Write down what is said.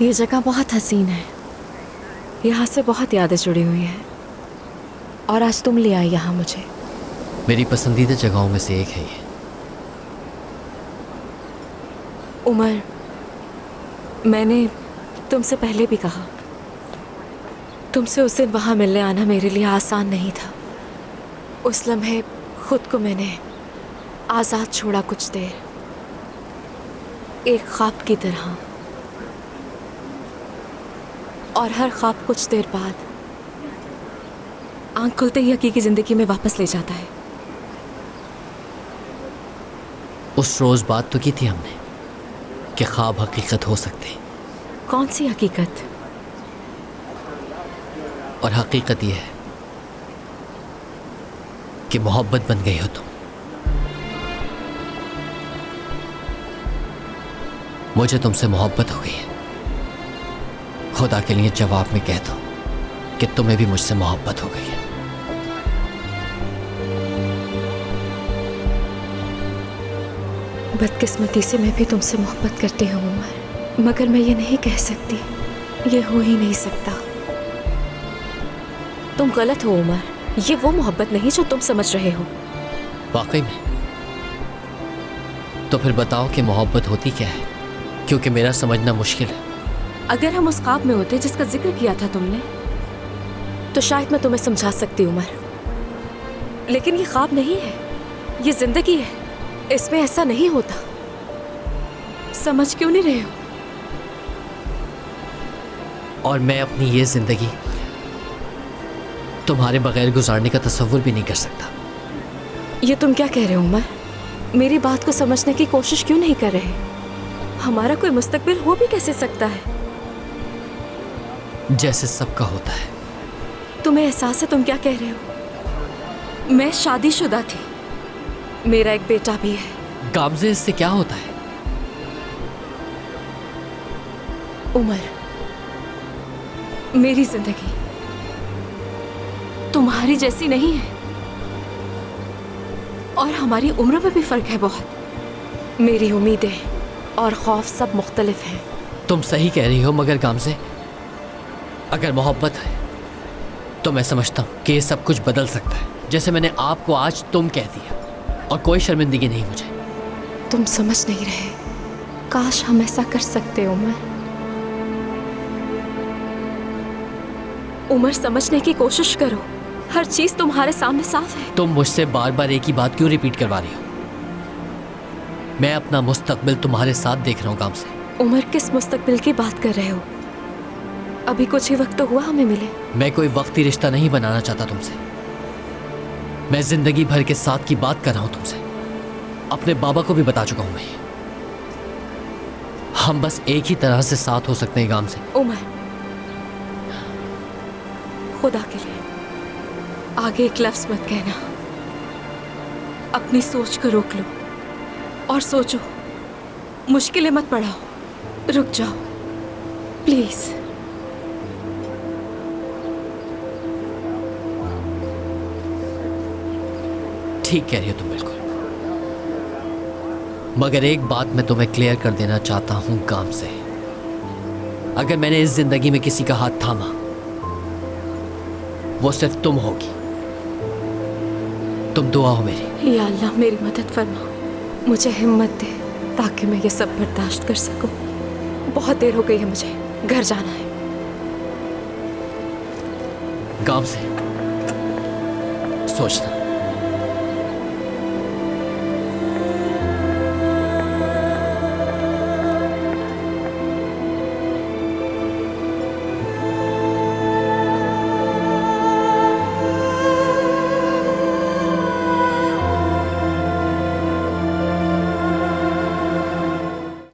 ये जगह बहुत हसीन है, यहाँ से बहुत यादें जुड़ी हुई हैं और आज तुम ले आई यहाँ मुझे। मेरी पसंदीदा जगहों में से एक है ये। उमर, मैंने तुमसे पहले भी कहा, तुमसे उस दिन वहाँ मिलने आना मेरे लिए आसान नहीं था। उस लम्हे खुद को मैंने आज़ाद छोड़ा कुछ देर, एक ख्वाब की तरह, और हर ख्वाब कुछ देर बाद आंख खुलते ही हकीकी जिंदगी में वापस ले जाता है। उस रोज बात तो की थी हमने कि ख्वाब हकीकत हो सकते। कौन सी हकीकत? और हकीकत यह है कि मोहब्बत बन गई हो तुम। मुझे तुमसे मोहब्बत हो गई है। खुदा के लिए जवाब में कह दो कि तुम्हें भी मुझसे मोहब्बत हो गई है। बदकिस्मती से मैं भी तुमसे मोहब्बत करती हूँ उमर, मगर मैं ये नहीं कह सकती, ये हो ही नहीं सकता। तुम गलत हो उमर, ये वो मोहब्बत नहीं जो तुम समझ रहे हो। वाकई में? तो फिर बताओ कि मोहब्बत होती क्या है, क्योंकि मेरा समझना मुश्किल है। अगर हम उस ख्वाब में होते जिसका जिक्र किया था तुमने, तो शायद मैं तुम्हें समझा सकती उमर, लेकिन ये ख्वाब नहीं है, ये जिंदगी है। इसमें ऐसा नहीं होता। समझ क्यों नहीं रहे हो? और मैं अपनी ये जिंदगी तुम्हारे बगैर गुजारने का तसव्वुर भी नहीं कर सकता। ये तुम क्या कह रहे हो उमर? मेरी बात को समझने की कोशिश क्यों नहीं कर रहे? हमारा कोई मुस्तकबिल हो भी कैसे सकता है? जैसे सबका होता है। तुम्हें एहसास है तुम क्या कह रहे हो? मैं शादीशुदा थी, मेरा एक बेटा भी है। गामजे, इससे क्या होता है? उमर, मेरी जिंदगी तुम्हारी जैसी नहीं है, और हमारी उम्र में भी फर्क है बहुत। मेरी उम्मीदें और खौफ सब मुख्तलिफ हैं। तुम सही कह रही हो, मगर गामजे, अगर मोहब्बत है तो मैं समझता हूं कि ये सब कुछ बदल सकता है। जैसे मैंने आपको आज तुम कह दिया, और कोई शर्मिंदगी नहीं मुझे। तुम समझ नहीं रहे। काश हम ऐसा कर सकते उमर। उमर, समझने की कोशिश करो, हर चीज तुम्हारे सामने साफ है। तुम मुझसे बार बार एक ही बात क्यों रिपीट करवा रही हो? मैं अपना मुस्तकबिल तुम्हारे साथ देख रहा हूँ गामजे। उमर, किस मुस्तकबिल की बात कर रहे हो? अभी कुछ ही वक्त तो हुआ हमें मिले। मैं कोई वक्ती रिश्ता नहीं बनाना चाहता तुमसे। मैं जिंदगी भर के साथ की बात कर रहा हूं तुमसे। अपने बाबा को भी बता चुका हूं मैं। हम बस एक ही तरह से साथ हो सकते हैं गामजे। उमर, खुदा के लिए आगे एक लफ्ज मत कहना। अपनी सोच को रोक लो और सोचो, मुश्किलें मत बढ़ाओ, रुक जाओ प्लीज। ठीक कह रही हो तुम बिल्कुल, मगर एक बात मैं तुम्हें क्लियर कर देना चाहता हूं गामजे। अगर मैंने इस जिंदगी में किसी का हाथ थामा, वो सिर्फ तुम होगी। तुम दुआ हो मेरी। या अल्लाह, मेरी मदद फरमा, मुझे हिम्मत दे ताकि मैं ये सब बर्दाश्त कर सकूं। बहुत देर हो गई है, मुझे घर जाना है। गामजे, सोचना,